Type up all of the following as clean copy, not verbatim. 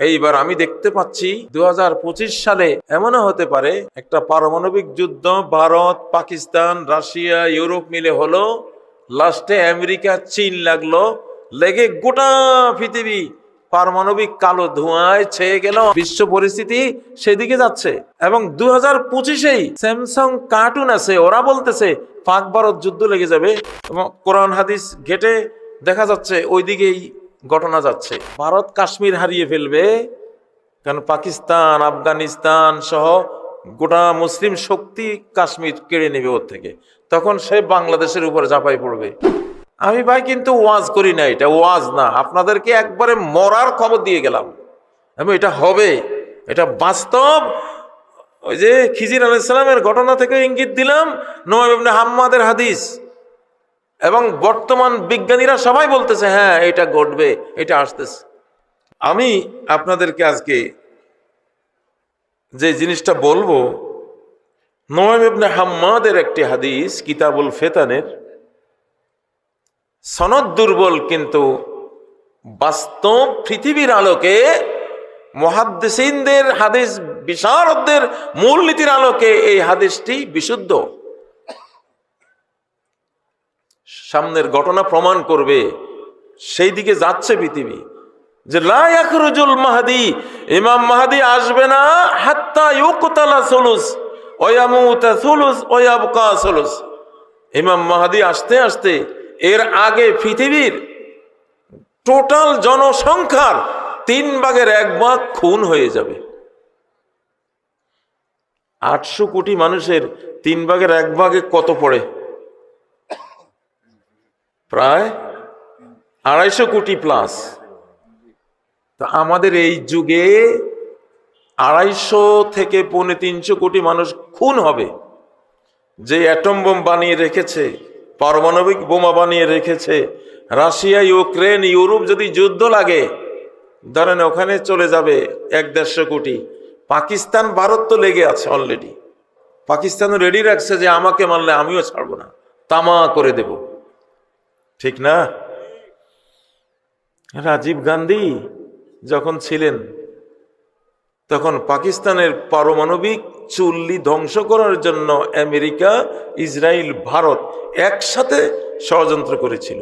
এইবার আমি দেখতে পাচ্ছি 2025 সালে এমনও হতে পারে একটা পারমাণবিক যুদ্ধ ভারত, পাকিস্তান, রাশিয়া, ইউরোপ মিলে হলো, লাস্টে আমেরিকা, চীন লাগলো, লেগে গোটা পৃথিবী পারমাণবিক কালো ধোঁয়ায় ছেয়ে গেল। বিশ্ব পরিস্থিতি সেদিকে যাচ্ছে। এবং 2025-এই স্যামসাং কার্টুন আছে, ওরা বলতেছে পাক ভারত যুদ্ধ লেগে যাবে এবং কোরআন হাদিস ঘেটে দেখা যাচ্ছে ওইদিকেই ঘটনা যাচ্ছে। ভারত কাশ্মীর হারিয়ে ফেলবে, কারণ পাকিস্তান, আফগানিস্তান সহ গোটা মুসলিম শক্তি কাশ্মীর কেড়ে নেবে ওর থেকে, তখন সে বাংলাদেশের উপরে ঝাঁপাই পড়বে। আমি ভাই কিন্তু ওয়াজ করি না, এটা ওয়াজ না, আপনাদেরকে একবারে মরার খবর দিয়ে গেলাম এবং এটা হবে, এটা বাস্তব। ওই যে খিজির আলাইহিস সালামের ঘটনা থেকে ইঙ্গিত দিলাম, নুআইম ইবনে হাম্মাদের হাদিস, এবং বর্তমান বিজ্ঞানীরা সবাই বলতেছে হ্যাঁ এটা ঘটবে, এটা আসতেছে। আমি আপনাদেরকে আজকে যে জিনিসটা বলবো, নুআইম ইবনে হাম্মাদের একটি হাদিস, কিতাবুল ফিতানের, সনদ দুর্বল কিন্তু বাস্তব পৃথিবীর আলোকে, মুহাদ্দিসিনদের, হাদিস বিশারদদের মূলনীতির আলোকে এই হাদিসটি বিশুদ্ধ। সামনের ঘটনা প্রমাণ করবে সেই দিকে যাচ্ছে পৃথিবী, যে লা ইয়াখরুজুল মাহদি, ইমাম মাহদি আসবে না, হাত্তা ইউকতালা সুলুস ওয়া ইয়ামুতা সুলুস ওয়া ইয়াবকা সুলুস। ইমাম মাহদি আসতে আসতে এর আগে পৃথিবীর টোটাল জনসংখ্যার 1/3 খুন হয়ে যাবে। 800 কোটি মানুষের 1/3 কত পড়ে? প্রায় 250 কোটি প্লাস। তো আমাদের এই যুগে 250 থেকে 350 কোটি মানুষ খুন হবে। যে অ্যাটম বোম বানিয়ে রেখেছে, পারমাণবিক বোমা বানিয়ে রেখেছে, রাশিয়া, ইউক্রেন, ইউরোপ যদি যুদ্ধ লাগে, ধরেন ওখানে চলে যাবে 1-150 কোটি। পাকিস্তান, ভারত তো লেগে আছে অলরেডি। পাকিস্তানও রেডি রাখছে যে আমাকে মারলে আমিও ছাড়বো না, তামা করে দেব, ঠিক না? রাজীব গান্ধী যখন ছিলেন তখন পাকিস্তানের পারমাণবিক চুল্লি ধ্বংস করার জন্য আমেরিকা, ইসরায়েল, ভারত একসাথে ষড়যন্ত্র করেছিল।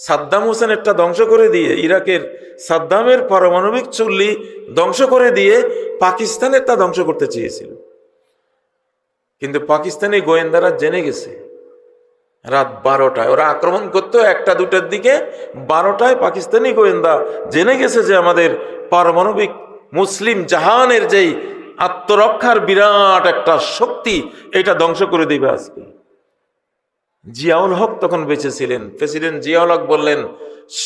সাদ্দাম হোসেনেরটা ধ্বংস করে দিয়ে, ইরাকের সাদ্দামের পারমাণবিক চুল্লি ধ্বংস করে দিয়ে পাকিস্তানেরটা ধ্বংস করতে চেয়েছিল। কিন্তু পাকিস্তানি গোয়েন্দারা জেনে গেছে, রাত 12টায় ওরা আক্রমণ করতো, 1টা-2টার দিকে, 12টায় পাকিস্তানি গোয়েন্দা জেনে গেছে যে আমাদের পারমাণবিক মুসলিম জাহানের যেই আত্মরক্ষার বিরাট একটা শক্তি, এটা ধ্বংস করে দিবে আজকে। জিয়াউল হক তখন বেঁচে ছিলেন। প্রেসিডেন্ট জিয়াউল হক বললেন,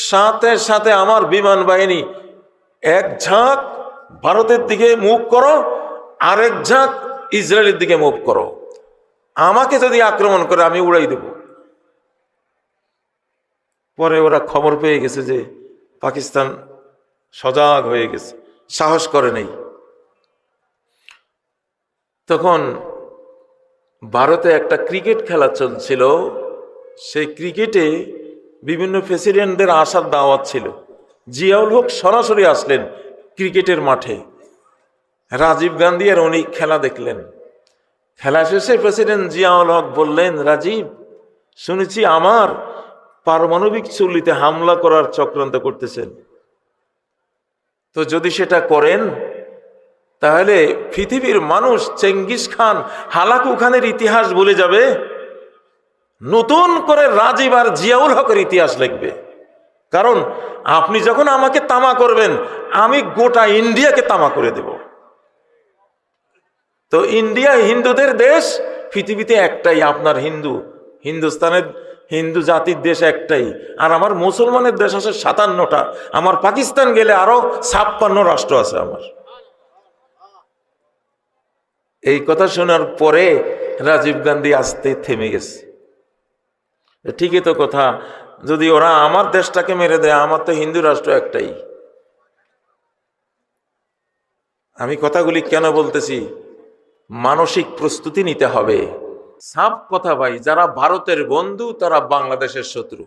সাথে সাথে আমার বিমান বাহিনী এক ঝাঁক ভারতের দিকে মুভ করো, আরেক ঝাঁক ইসরায়েলের দিকে মুভ করো, আমাকে যদি আক্রমণ করে আমি উড়াই দেব। পরে ওরা খবর পেয়ে গেছে যে পাকিস্তান সজাগ হয়ে গেছে, সাহস করে নেই। তখন ভারতে একটা ক্রিকেট খেলা চলছিল, সেই ক্রিকেটে বিভিন্ন প্রেসিডেন্টদের আসার দাওয়াত ছিল। জিয়াউল হক সরাসরি আসলেন ক্রিকেটের মাঠে। রাজীব গান্ধী আর উনি খেলা দেখলেন। খেলা শেষে প্রেসিডেন্ট জিয়াউল হক বললেন, রাজীব, শুনেছি আমার পারমাণবিক চুল্লিতে হামলা করার চক্রান্ত করতেছেন, তো যদি সেটা করেন তাহলে পৃথিবীর মানুষ চেঙ্গিস খান, হালাকু খানের ইতিহাস ভুলে যাবে, নতুন করে রাজীব আর জিয়াউল হকের ইতিহাস লিখবে। কারণ আপনি যখন আমাকে তামা করবেন, আমি গোটা ইন্ডিয়াকে তামা করে দেব। তো ইন্ডিয়া হিন্দুদের দেশ, পৃথিবীতে একটাই আপনার হিন্দুস্তানের হিন্দু জাতির দেশ একটাই, আর আমার মুসলমানের দেশ আছে 57টা। আমার পাকিস্তান গেলে আরো 56 রাষ্ট্র আছে আমার। এই কথা শোনার পরে রাজীব গান্ধী আসতে থেমে গেছে। ঠিকই তো কথা, যদি ওরা আমার দেশটাকে মেরে দেয়, আমার তো হিন্দু রাষ্ট্র একটাই। আমি কথাগুলি কেন বলতেছি? মানসিক প্রস্তুতি নিতে হবে। সাফ কথা ভাই, যারা ভারতের বন্ধু তারা বাংলাদেশের শত্রু।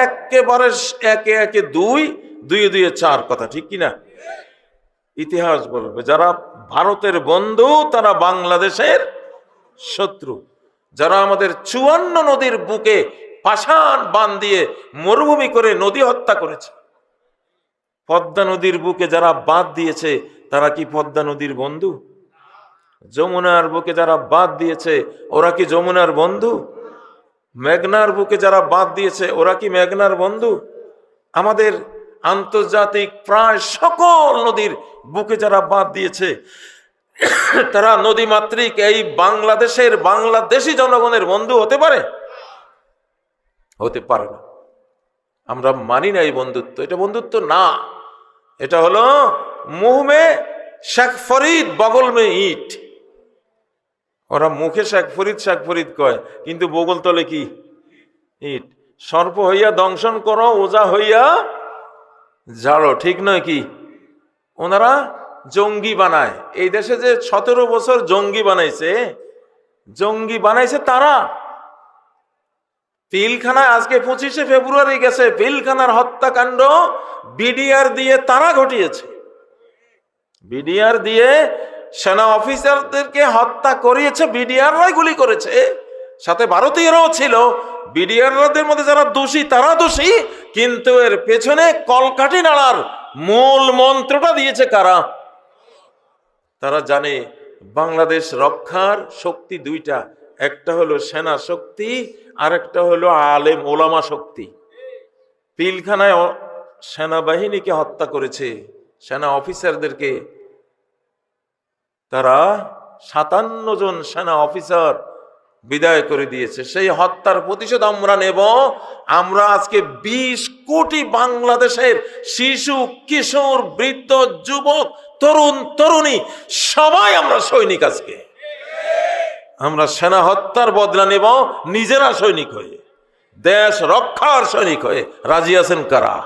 একেবারে একে একে 2, দুয়ে দুয়ে চার কথা, ঠিক কিনা? ইতিহাস বলবে যারা ভারতের বন্ধু তারা বাংলাদেশের শত্রু। যারা আমাদের 54 নদীর বুকে পাষাণ বাঁধ দিয়ে মরুভূমি করে নদী হত্যা করেছে, পদ্মা নদীর বুকে যারা বাঁধ দিয়েছে তারা কি পদ্মা নদীর বন্ধু? যমুনার বুকে যারা বাঁধ দিয়েছে ওরা কি যমুনার বন্ধু? মেঘনার বুকে যারা বাঁধ দিয়েছে ওরা কি মেঘনার বন্ধু? আমাদের আন্তর্জাতিক প্রায় সকল নদীর বুকে যারা বাঁধ দিয়েছে তারা নদীমাতৃক এই বাংলাদেশের বাংলাদেশী জনগণের বন্ধু হতে পারে? হতে পারে না। আমরা মানি না এই বন্ধুত্ব, এটা বন্ধুত্ব না। এটা হলো মুহ মে শেখ ফরিদ বগল মে ইট। ওরা মুখে শেখ ফরিদ কয়, কিন্তু বগল তলে কি ইট। সর্প হইয়া দংশন করো, ওজা হইয়া ঝাড়ো, ঠিক নয় কি? ওনারা জঙ্গি বানায়। এই দেশে যে 17 বছর জঙ্গি বানাইছে তারা। পিলখানায় আজকে 25শে ফেব্রুয়ারি গেছে, পিলখানার হত্যাকাণ্ড বিডিআর দিয়ে তারা ঘটিয়েছে। বিডিআর দিয়ে সেনা অফিসারদেরকে হত্যা করিয়েছে, বিডিআররাই গুলি করেছে, সাথে ভারতীয়রাও ছিল। বিডিআরদের মধ্যে যারা দোষী তারা দোষী, কিন্তু এর পেছনে কলকাঠি নাড়ার মূল মন্ত্রটা দিয়েছে কারা? তারা জানে বাংলাদেশ রক্ষার শক্তি দুইটা, একটা হলো সেনা শক্তি আর একটা হলো আলেম ওলামা শক্তি। পিলখানায় সেনাবাহিনীকে হত্যা করেছে, সেনা অফিসারদেরকে। তারা 57 জন সেনা অফিসার বিদায় করে দিয়েছে। সেই হত্যার প্রতিশোধ আমরা নেব। আমরা আজকে 20 কোটি বাংলাদেশের শিশু, কিশোর, বৃদ্ধ, যুবক, তরুণ, তরুণী সবাই আমরা সৈনিক। আজকে আমরা সেনা হত্যার বদলা নেব নিজেরা সৈনিক হয়ে, দেশ রক্ষার সৈনিক হয়ে। রাজি আছেন কারা?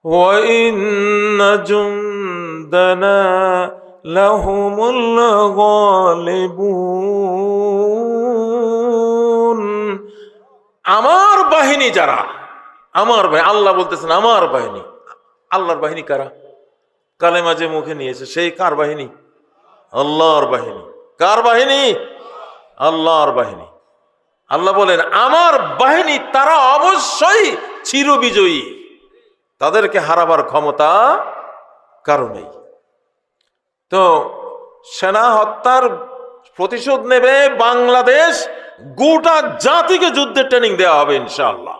وَإِنَّ جُندَنَا لَهُمُ الْغَالِبُونَ। আমার বাহিনী যারা, আমার বাহিনী, আল্লাহ বলতেছেন আমার বাহিনী। আল্লাহর বাহিনী কারা? কালেমা যে মুখে নিয়েছে সেই কার বাহিনী? আল্লাহর বাহিনী। কার বাহিনী? আল্লাহর বাহিনী। আল্লাহ বলেন আমার বাহিনী তারা অবশ্যই চিরবিজয়ী, তাদেরকে হারাবার ক্ষমতা কারো নেই। তো সেনা হত্যার প্রতিশোধ নেবে বাংলাদেশ, গোটা জাতিকে যুদ্ধের ট্রেনিং দেওয়া হবে ইনশাআল্লাহ।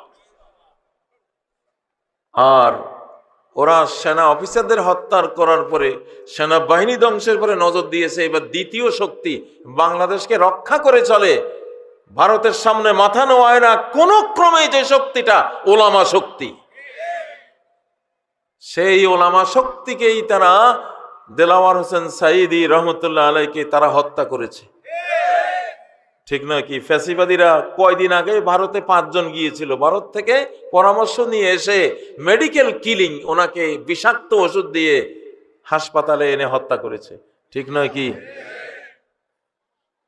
আর ওরা সেনা অফিসারদের হত্যা করার পরে, সেনাবাহিনী ধ্বংসের পরে নজর দিয়েছে। এবার দ্বিতীয় শক্তি বাংলাদেশকে রক্ষা করে চলে, ভারতের সামনে মাথা নোয়ায় না কোন ক্রমে, যে শক্তিটা ওলামা শক্তি। সেই ওলামা শক্তিকেই তারা দেলাওয়ার হোসেন সাইদি রহমতুল্লাহ আলাইকে তারা হত্যা করেছে, ঠিক নয় কি? ফ্যাসিবাদীরা কয়দিন আগে ভারতে 5 জন গিয়েছিল, ভারত থেকে পরামর্শ নিয়ে এসে মেডিকেল কিলিং, ওনাকে বিষাক্ত ওষুধ দিয়ে হাসপাতালে এনে হত্যা করেছে, ঠিক নয় কি?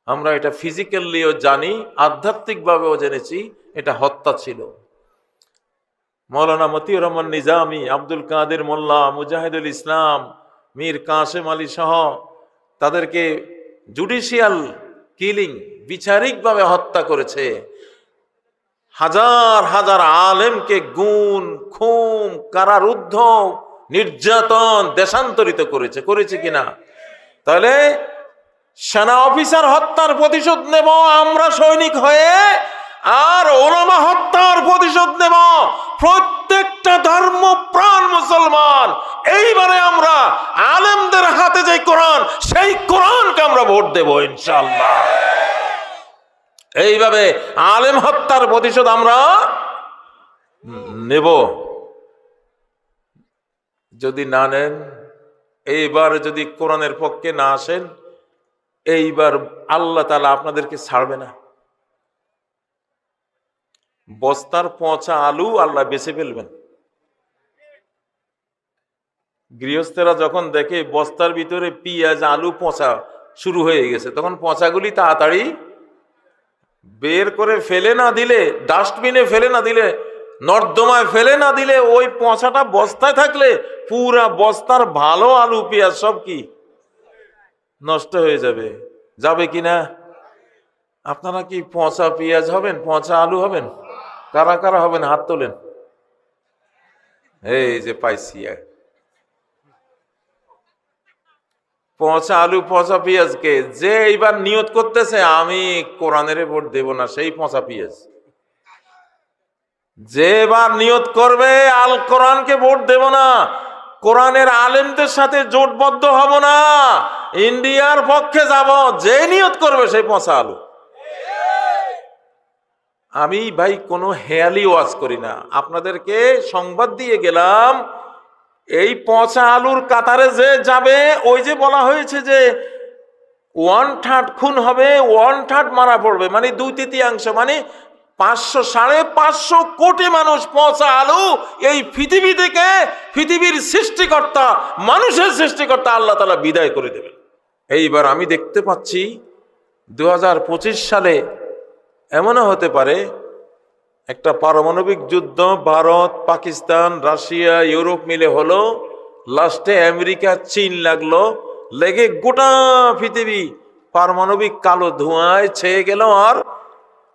আমরা এটা ফিজিক্যালিও জানি, আধ্যাত্মিকভাবেও জেনেছি এটা হত্যা ছিল। মৌলানা মতিউর রহমান নিজামী, আব্দুল কাদের মোল্লা, মুজাহিদুল ইসলাম, মীর কাসেম আলী সহ তাদেরকে জুডিশিয়াল কিলিং, বিচারিকভাবে হত্যা করেছে। হাজার হাজার আলেমকে গুম, খুন, কারারুদ্ধ, নির্যাতন, দেশান্তরিত করেছে। করেছে কিনা? তাহলে সেনা অফিসার হত্যার প্রতিশোধ নেব আমরা সৈনিক হয়ে, আর ওলামা হত্যার প্রতিশোধ নেব প্রত্যেকটা ধর্মপ্রাণ মুসলমান। এইবারে আমরা আলেমদের হাতে যে কোরআন, সেই কোরআনকে আমরা ভোট দেব ইনশাআল্লাহ। এইভাবে আলেম হত্যার প্রতিশোধ আমরা নেব। যদি না নেন, এইবার যদি কোরআনের পক্ষে না আসেন, এইবার আল্লাহ তাআলা আপনাদেরকে ছাড়বে না। বস্তার পচা আলু আল্লাহ বেঁচে ফেলবেন। গৃহস্থেরা যখন দেখে বস্তার ভিতরে পেঁয়াজ আলু পচা শুরু হয়ে গেছে, তখন পচাগুলি তাড়াতাড়ি বের করে ফেলে না দিলে, ডাস্টবিনে ফেলে না দিলে, নর্দমায় ফেলে না দিলে, ওই পচাটা বস্তায় থাকলে পুরা বস্তার ভালো আলু পেঁয়াজ সব কি নষ্ট হয়ে যাবে। যাবে কিনা? আপনারা কি পচা পেঁয়াজ হবেন, পচা আলু হবেন? কারা কারা হবেন হাত তোলেন। এই যে পাইছি, পচা আলু পচা পেঁয়াজকে যে এইবার নিয়ত করতেছে আমি কোরআনের ভোট দেব না, সেই পচা পেঁয়াজ। যে এবার নিয়ত করবে আল কোরআনকে ভোট দেব না, কোরআনের আলেমদের সাথে জোটবদ্ধ হব না, ইন্ডিয়ার পক্ষে যাব, যে নিয়ত করবে সেই পচা আলু। আমি ভাই কোনো হেয়ালি ওয়াজ করি না, আপনাদেরকে সংবাদ দিয়ে গেলাম। এই পচা আলুর কাতারে যে যাবে, ওই যে বলা হয়েছে যে 1/3 খুন হবে, 1/3 মারা পড়বে, মানে 2/3, মানে 500-550 কোটি মানুষ পচা আলু এই পৃথিবী থেকে, পৃথিবীর সৃষ্টিকর্তা, মানুষের সৃষ্টিকর্তা আল্লাহ তাআলা বিদায় করে দেবেন। এইবার আমি দেখতে পাচ্ছি 2025 সালে এমনও হতে পারে একটা পারমাণবিক যুদ্ধ ভারত, পাকিস্তান, রাশিয়া, ইউরোপ মিলে হলো, লাস্টে আমেরিকা, চীন লাগলো, লেগে গোটা পৃথিবী পারমাণবিক কালো ধোঁয়ায় ছেয়ে গেল। আর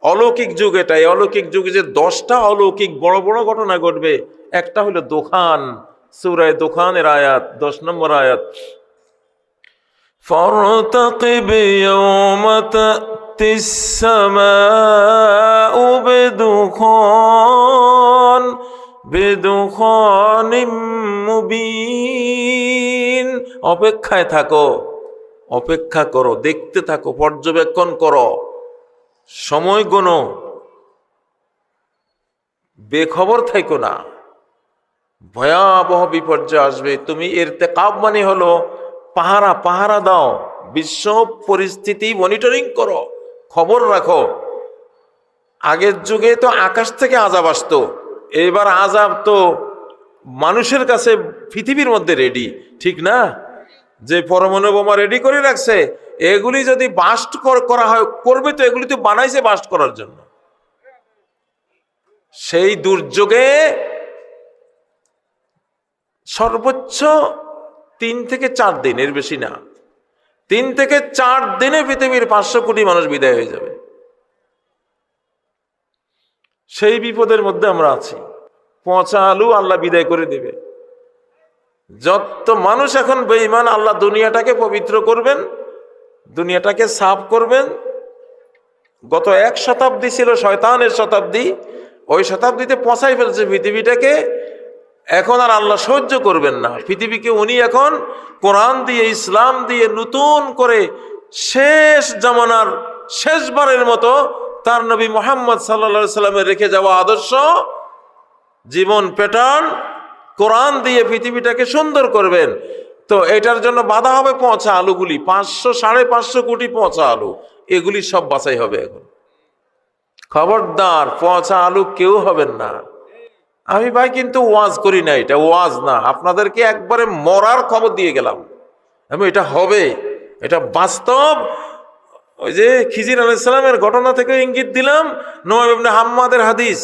অলৌকিক যুগ এটাই, অলৌকিক যুগে যে 10টা অলৌকিক বড় বড় ঘটনা ঘটবে, একটা হলো দোকান, সূরা দোকানের আয়াত, 10 নম্বর আয়াত, فارتقب يوم تأتي السماء بدخان মুবিন। অপেক্ষায় থাকো, অপেক্ষা করো, দেখতে থাকো, পর্যবেক্ষণ করো, সময় গুনো, বেখবর থাকো না, ভয়াবহ বিপর্যয় আসবে। তুমি ইরতিকাব মানে হলো পাহারা দাও, বিশ্ব পরিস্থিতি মনিটরিং করো, খবর রাখো। আগের যুগে তো আকাশ থেকে আযাব আসতো, এবার আযাব তো মানুষের কাছে পৃথিবীর মধ্যে রেডি, ঠিক না? যে পরমাণু বোমা রেডি করে রাখছে, এগুলি যদি বাস্ট করা হয়, করবে তো, এগুলি তো বানাইছে বাস্ট করার জন্য। সেই দুর্যোগে সর্বোচ্চ 3 থেকে 4 দিন, এর বেশি না, 3 থেকে 4 দিনে পৃথিবীর 500 কোটি মানুষ বিদায় হয়ে যাবে। সেই বিপদের মধ্যে আমরা আছি। পচা আলু আল্লাহ বিদায় করে দেবে। যত মানুষ এখন বেঈমান, আল্লাহ দুনিয়াটাকে পবিত্র করবেন, দুনিয়াটাকে সাফ করবেন। গত 1 শতাব্দী ছিল শয়তানের শতাব্দী, ওই শতাব্দীতে পচাই ফেলছে পৃথিবীটাকে। এখন আর আল্লাহ সহ্য করবেন না, পৃথিবীকে উনি এখন কোরআন দিয়ে, ইসলাম দিয়ে নতুন করে শেষ জামানার শেষবারের মতো তার নবী মুহাম্মদ সাল্লাল্লাহু আলাইহি সাল্লামের রেখে যাওয়া আদর্শ জীবন প্যাটার্ন কোরআন দিয়ে পৃথিবীটাকে সুন্দর করবেন। তো এটার জন্য বাধা হবে পচা আলুগুলি, 500-550 কোটি পচা আলু, এগুলি সব বাছাই হবে। এখন খবরদার, পচা আলু কেউ হবেন না। আমি ভাই কিন্তু ওয়াজ করি না, এটা ওয়াজ না, আপনাদেরকে একবারে মরার খবর দিয়ে গেলাম। আমি এটা হবে, এটা বাস্তব। ওই যে খিজির আলাইহিস সালামের ঘটনা থেকে ইঙ্গিত দিলাম, নুআইম ইবনে হাম্মাদের হাদিস,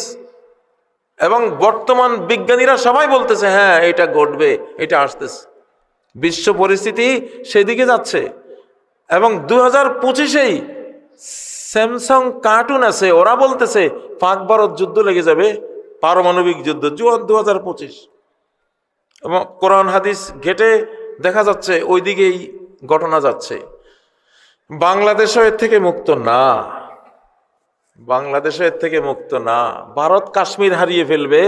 এবং বর্তমান বিজ্ঞানীরা সবাই বলতেছে হ্যাঁ এটা ঘটবে, এটা আসতেছে, বিশ্ব পরিস্থিতি সেদিকে যাচ্ছে। এবং 2025-এই স্যামসাং কার্টুন আছে, ওরা বলতেছে পাক ভারত যুদ্ধ লেগে যাবে, পারমাণবিক যুদ্ধ, 2025। এবং কোরআন হাদিস ঘেটে দেখা যাচ্ছে ওই দিকেই ঘটনা যাচ্ছে। বাংলাদেশও এর থেকে মুক্ত না, বাংলাদেশও এর থেকে মুক্ত না। ভারত কাশ্মীর হারিয়ে ফেলবে,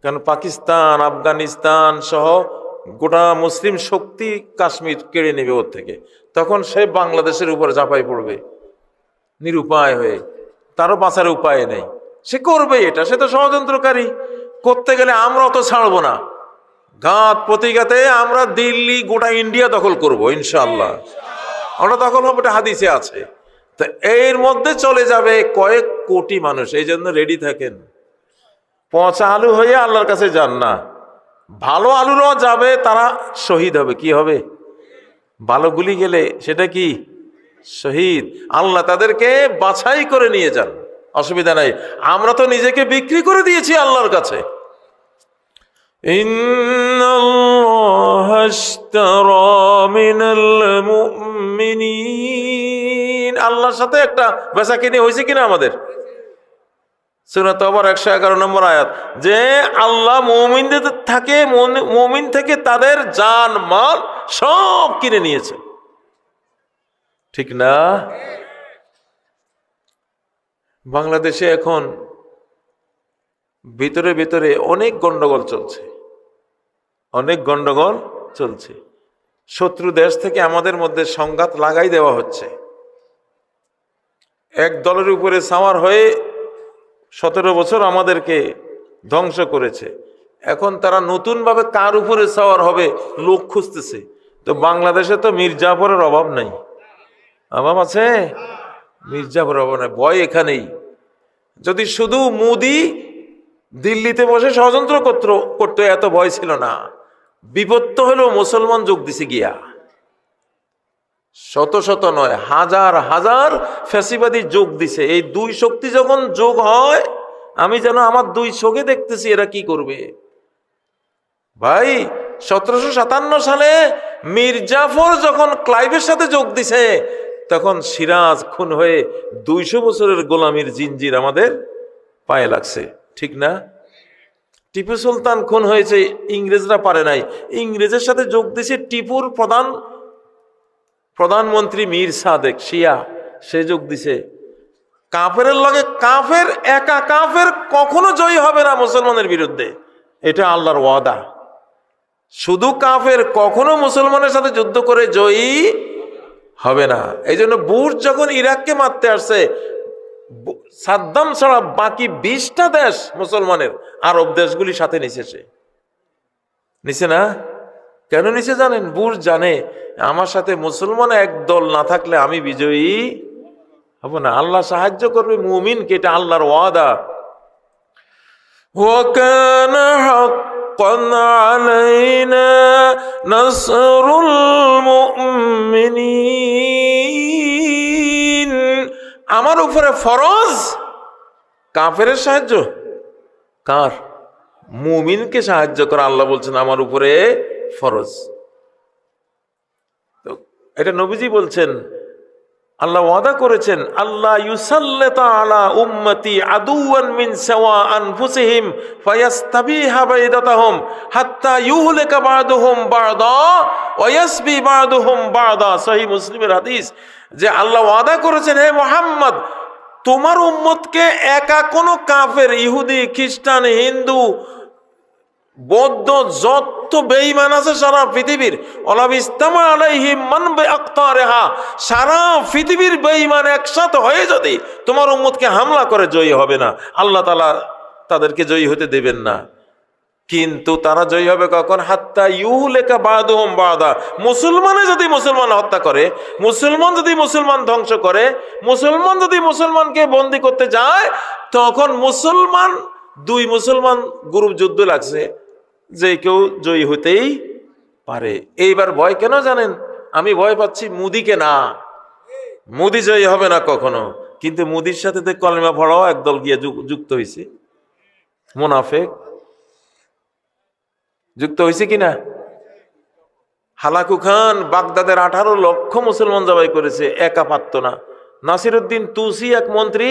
কারণ পাকিস্তান, আফগানিস্তান সহ গোটা মুসলিম শক্তি কাশ্মীর কেড়ে নেবে ওর থেকে। তখন সে বাংলাদেশের উপর ঝাঁপাই পড়বে নিরুপায় হয়ে, তারও বাঁচার উপায় নেই, সে করবে এটা, সে তো ষড়যন্ত্রকারী। করতে গেলে আমরা অত ছাড়বো না, ঘাত প্রতিঘাতে আমরা দিল্লি, গোটা ইন্ডিয়া দখল করব ইনশাআল্লাহ। আমরা দখল হবো, এটা হাদিসে আছে। তো এর মধ্যে চলে যাবে কয়েক কোটি মানুষ, এই জন্য রেডি থাকেন। পচা আলু হয়ে আল্লাহর কাছে যান না, ভালো আলুরাও যাবে, তারা শহীদ হবে। কি হবে? ভালো গুলি গেলে সেটা কি? শহীদ। আল্লাহ তাদেরকে বাছাই করে নিয়ে যান, অসুবিধা নাই। আমরা তো নিজেকে বিক্রি করে দিয়েছি আল্লাহর কাছে। ইন্নাল্লাহা আশতারা মিনাল মুমিনিন, আল্লাহর সাথে একটা বেচাকেনি হয়েছে কিনা আমাদের? সূরা তাওবার 111 নম্বর আয়াত, যে আল্লাহ মুমিন থেকে তাদের জান মাল সব কিনে নিয়েছে, ঠিক না? বাংলাদেশে এখন ভিতরে ভিতরে অনেক গন্ডগোল চলছে, অনেক গন্ডগোল চলছে। শত্রু দেশ থেকে আমাদের মধ্যে সংঘাত লাগাই দেওয়া হচ্ছে। এক দলের উপরে সাওয়ার হয়ে 17 বছর আমাদেরকে ধ্বংস করেছে। এখন তারা নতুন ভাবে কার উপরে সাওয়ার হবে লোক খুঁজতেছে। তো বাংলাদেশে তো মির্জাফরের অভাব নাই। অভাব আছে? মির্জাফরের অভাব নাই, ভয় এখানেই। যদি শুধু মোদি দিল্লিতে বসে ষড়যন্ত্র করতো এত ভয় ছিল না। বিপদ তো হলো মুসলমান যোগ দিছে গিয়া, শত শত নয় হাজার হাজার ফ্যাসিবাদী যোগ দিছে। এই দুই শক্তি যখন যোগ হয়, আমি যেন আমার দুই চোখে দেখতেছি এরা কি করবে। ভাই 1757 সালে মির্জাফর যখন ক্লাইভের সাথে যোগ দিছে, তখন সিরাজ খুন হয়ে 200 বছরের গোলামির জিনজির আমাদের পায়ে লাগছে, ঠিক না? টিপু সুলতান খুন হয়েছে, ইংরেজরা পারে নাই, ইংরেজের সাথে যোগ দিছে টিপুর প্রধানমন্ত্রী মীর সাদেক শিয়া, সে যোগ দিছে। কাফেরের লগে কাফের, একা কাফের কখনো জয়ী হবে না মুসলমানের বিরুদ্ধে, এটা আল্লাহর ওয়াদা। শুধু কাফের কখনো মুসলমানের সাথে যুদ্ধ করে জয়ী হবে না। এই জন্য বুশ যখন ইরাককে মারতে আসছে, সাদ্দাম ছাড়া বাকি 20টা দেশ মুসলমানের, আরব দেশগুলি সাথে নিচে না? কেন নিচে জানেন? বুশ জানে আমার সাথে মুসলমান এক দল না থাকলে আমি বিজয়ী হব না। আল্লাহ সাহায্য করবে মুমিনকে, এটা আল্লাহর ওয়াদা। ওয়া কানা হাক্কান আলাইনা নাসরুল মুমিনিন, আমার উপরে ফরজ কাফেরের সাহায্য। কার? মুমিনকে সাহায্য করা আল্লাহ বলছেন আমার উপরে ফরজ। তো এটা নবীজি বলছেন, আল্লাহ ওয়াদা করেছেন, আল্লাহ ইউসাল্লিতা আলা উম্মতি আদুওয়ান মিন সাওয়া আনফুসিহিম ফায়াস্তাবিহা বাইদাতাহুম হাত্তা ইউহলিকা বা'দুহুম বা'দা ওয়া ইয়াসবি বা'দুহুম বা'দা। সহিহ মুসলিমের হাদিস, যে আল্লাহ ওয়াদা করেছেন, হে মুহাম্মদ, তোমার উম্মতকে একা কোনো কাফের, ইহুদি, খ্রিস্টান, হিন্দু, বৌদ্ধ, যত বেঈমান আছে সারা পৃথিবীর, সারা পৃথিবীর বেঈমান একসাথে হয়ে যদি তোমার উম্মতকে হামলা করে জয়ী হবে না, আল্লাহ তাআলা তাদেরকে জয়ী হতে দেবেন না। কিন্তু তারা জয়ী হবে কখন? হাত্তা ইউহলিকা বা'দুহুম বা'দা, মুসলমানে যদি মুসলমান হত্যা করে, মুসলমান যদি মুসলমান ধ্বংস করে, মুসলমান যদি মুসলমানকে বন্দী করতে যায়, তখন দুই মুসলমান গ্রুপ যুদ্ধ লাগছে, যে কেউ জয়ী হতেই পারে। এইবার ভয় কেন জানেন? আমি ভয় পাচ্ছি মুদিকে না, মুদি জয়ী হবে না কখনো। কিন্তু মুদির সাথে কলেমা পড়াও একদল গিয়ে যুক্ত হয়েছে, মুনাফিক যুক্ত হয়েছে কিনা? হালাকু খান বাগদাদের 18 লক্ষ মুসলমান জবাই করেছে, একা পারত না। নাসিরউদ্দিন তুসি এক মন্ত্রী,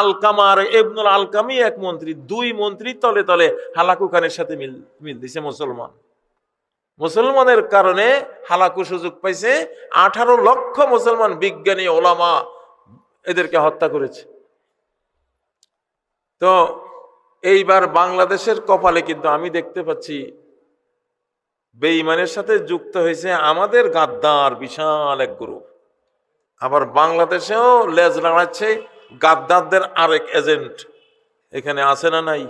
আলকামার ইবনুল আলকামি এক মন্ত্রী, দুই মন্ত্রী তলে তলে হালাকু খানের সাথে মিল দিছে। মুসলমানের কারণে হালাকু সুযোগ পাইছে, 18 লক্ষ মুসলমান বিজ্ঞানী ওলামা এদেরকে হত্যা করেছে। তো এইবার বাংলাদেশের কপালে কিন্তু আমি দেখতে পাচ্ছি বেঈমানের সাথে যুক্ত হয়েছে আমাদের গাদ্দার বিশাল এক গ্রুপ। আবার বাংলাদেশেও লেজ নাড়াচ্ছে গাদ্দারদের আরেক এজেন্ট এখানে আছে না নাই?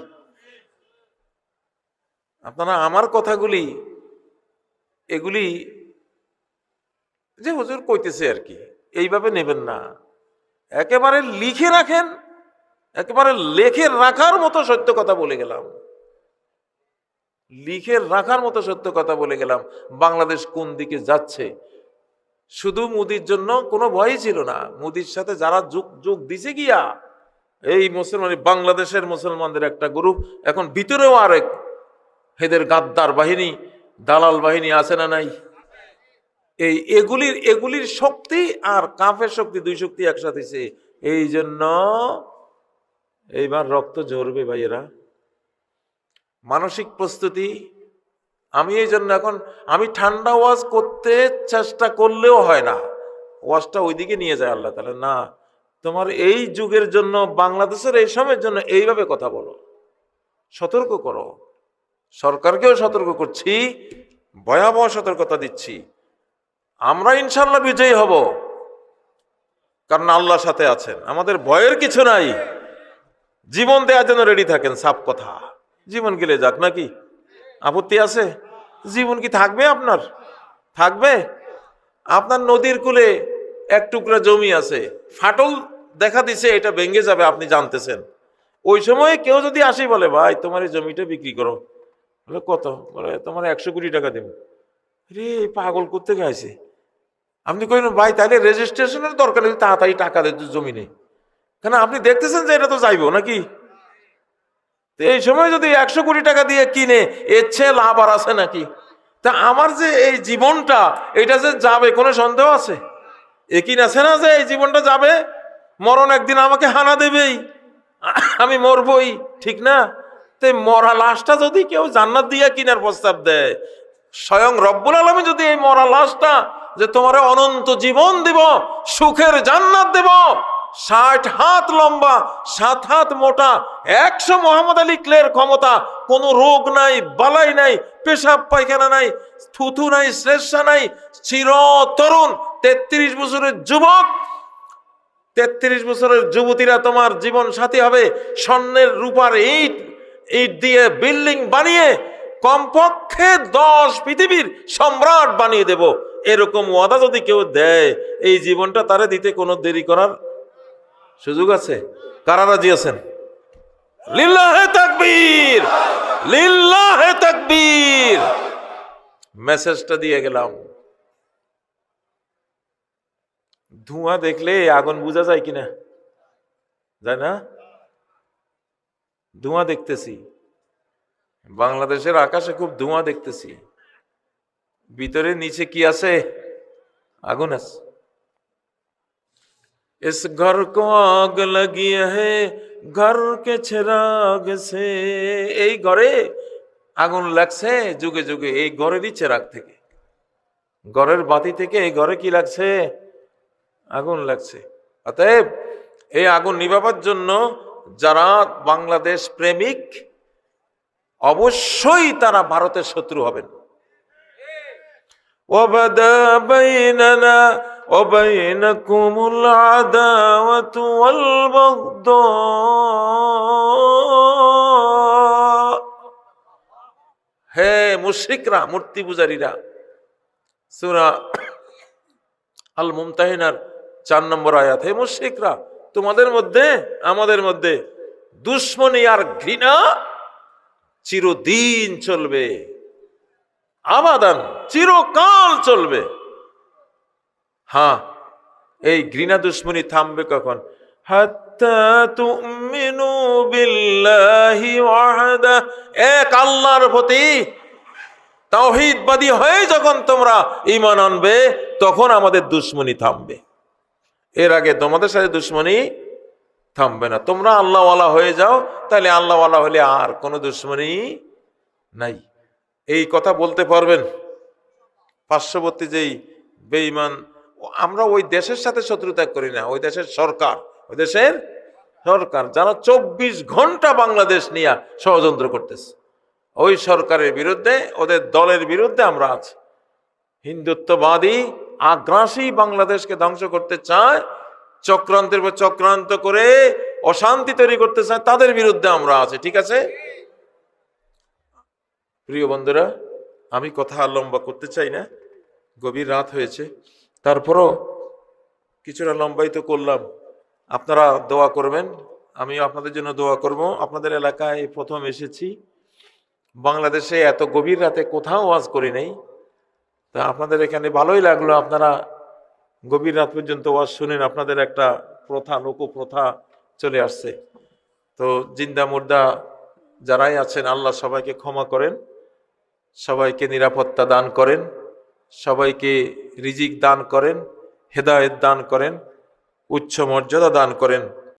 আপনারা আমার কথাগুলি এগুলি যে হুজুর কইতেছে আর কি এইভাবে নেবেন না, একেবারে লিখে রাখেন, একেবারে লেখে রাখার মতো সত্য কথা বলে গেলাম। লিখে রাখার মতো সত্য কথা বলে গেলাম। বাংলাদেশ কোন দিকে যাচ্ছে, শুধু মোদির জন্য কোনো ভয়ই ছিল না। মোদির সাথে যারা যোগ দিছে গিয়া, এই মুসলমান বাংলাদেশের মুসলমানদের একটা গ্রুপ, এখন ভিতরেও আরেক এদের গাদ্দার বাহিনী, দালাল বাহিনী আছে না নাই? এগুলির শক্তি আর কাফের শক্তি, দুই শক্তি একসাথে। এই জন্য এইবার রক্ত ঝরবে ভাইয়েরা, মানসিক প্রস্তুতি। আমি এই জন্য এখন আমি ঠান্ডা ওয়াজ করতে চেষ্টা করলেও হয় না, ওয়াজটা ওইদিকে নিয়ে যায় আল্লাহ তাআলা। না, তোমার এই যুগের জন্য, বাংলাদেশের এই সময়ের জন্য এইভাবে কথা বলো, সতর্ক করো। সরকারকেও সতর্ক করছি, ভয়াবহ সতর্কতা দিচ্ছি। আমরা ইনশাল্লাহ বিজয়ী হব, কারণ আল্লাহর সাথে আছেন, আমাদের ভয়ের কিছু নাই। জীবন দেওয়ার জন্য রেডি থাকেন, সাফ কথা। জীবন গেলে যাক, নাকি আপত্তি আছে? জীবন কি থাকবে আপনার? থাকবে? আপনার নদীর কূলে এক টুকরা জমি আছে, ফাটল দেখা দিছে, এটা ভেঙে যাবে, আপনি জানতেছেন। ওই সময় কেউ যদি আসে বলে, ভাই তোমার এই জমিটা বিক্রি করো, বলে কত? বলে তোমার 100 কোটি টাকা দেব। রে পাগল করতে গেছে। আপনি কইলেন, ভাই তাহলে রেজিস্ট্রেশনের দরকার নেই, তাড়াতাড়ি টাকা দে জমি নেই, কেন আপনি দেখতেছেন যে এটা তো যাইবো নাকি? এই সময় যদি 100 কোটি টাকা দিয়ে কিনে, এর চেয়ে লাভ আর আছে নাকি? তা আমার যে এই জীবনটা, এটা যে যাবে, কোনো সন্দেহ আছে? একই আছে না যে এই জীবনটা যাবে, মরণ একদিন আমাকে হানা দেবেই, আমি মরবই, ঠিক না? তো মরা লাশটা যদি কেউ জান্নাত দিয়া কিনার প্রস্তাব দেয়, স্বয়ং রব্বুল আলামিন যদি এই মরা লাশটা, যে তোমার অনন্ত জীবন দেব, সুখের জান্নাত দেব, 60 হাত লম্বা, 7 হাত মোটা, 100 মোহাম্মদ আলী ক্লের ক্ষমতা, কোনো রোগ নাই, বালাই নাই, পেশাব পায়খানা নাই, থুথু নাই, শ্লেষ্মা নাই, চির তরুণ 33 বছরের যুবক, 33 বছরের যুবতীরা তোমার জীবন সাথী হবে। স্বর্ণের রূপার ইট দিয়ে বিল্ডিং বানিয়ে কমপক্ষে 10 পৃথিবীর সম্রাট বানিয়ে দেব, এরকম ওয়াদা যদি কেউ দেয়, এই জীবনটা তারে দিতে কোনো দেরি করার সুযোগ আছে? কারা রাজি আছেন? লিল্লাহে তাকবীর, লিল্লাহে তাকবীর। মেসেজটা দিয়ে গেলাম। ধোঁয়া দেখলে আগুন বোঝা যায় কিনা? যায় না? ধোঁয়া দেখতেছি, বাংলাদেশের আকাশে খুব ধোঁয়া দেখতেছি। ভিতরে নিচে কি আছে? আগুন আছে। इस घर को आग लगी है घर के चिराग से, এই ঘরে আগুন লাগছে যুগে যুগে, এই ঘরেরই চিরাগ থেকে, ঘরের বাতি থেকে এই ঘরে কি লাগছে? আগুন লাগছে। অতএব এই আগুন নিভাবার জন্য যারা বাংলাদেশ প্রেমিক, অবশ্যই তারা ভারতের শত্রু হবেন। ওয়াবাদা বাইনানা ওয়া বাইনাকুমুল আদাওয়াতু ওয়াল বাগদা, হে মুশরিকরা, মূর্তি পূজারীরা। সূরা আল মুমতাহিনার 4 নম্বর আয়াত। হে মুশরিকরা, তোমাদের মধ্যে আমাদের মধ্যে দুশ্মনী আর ঘৃণা চিরদিন চলবে, আবাদান, চিরকাল চলবে। হ্যাঁ, এই ঘৃণা দুশ্মনী থামবে কখন? হাত্তা তুমিনু বিল্লাহি ওয়াহদা, এক আল্লাহর প্রতি তাওহীদবাদী হয়ে যখন তোমরা ঈমান আনবে, তখন আমাদের দুশ্মনী থামবে। এর আগে তোমাদের সাথে দুশ্মনী থামবে না। তোমরা আল্লাহওয়ালা হয়ে যাও, তাহলে আল্লাহওয়ালা হলে আর কোনো দুশ্মনী নাই। এই কথা বলতে পারবেন? পার্শ্ববর্তী যেই বেঈমান, আমরা ওই দেশের সাথে শত্রুতা করি না, ওই দেশের সরকার, ওই দেশের সরকার যারা 24 ঘন্টা বাংলাদেশ নিয়ে ষড়যন্ত্র করতেছে, ওই সরকারের বিরুদ্ধে, ওদের দলের বিরুদ্ধে আমরা আছি। হিন্দুত্ববাদী আগ্রাসী বাংলাদেশকে ধ্বংস করতে চায়, চক্রান্তের পর চক্রান্ত করে অশান্তি তৈরি করতে চায়, তাদের বিরুদ্ধে আমরা আছি। ঠিক আছে প্রিয় বন্ধুরা, আমি কথা লম্বা করতে চাই না, গভীর রাত হয়েছে, তারপরও কিছুটা লম্বাই তো করলাম। আপনারা দোয়া করবেন, আমিও আপনাদের জন্য দোয়া করব। আপনাদের এলাকায় প্রথম এসেছি, বাংলাদেশে এত গভীর রাতে কোথাও ওয়াজ করি নাই। তা আপনাদের এখানে ভালোই লাগলো, আপনারা গভীর রাত পর্যন্ত ওয়াজ শুনেন। আপনাদের একটা প্রথা, লোকপ্রথা চলে আসছে। তো জিন্দা মুর্দা যারাই আছেন, আল্লাহ সবাইকে ক্ষমা করেন, সবাইকে নিরাপত্তা দান করেন, সবাইকে রিজিক দান করেন, হেদায়েত দান করেন, উচ্চ মর্যাদা দান করেন।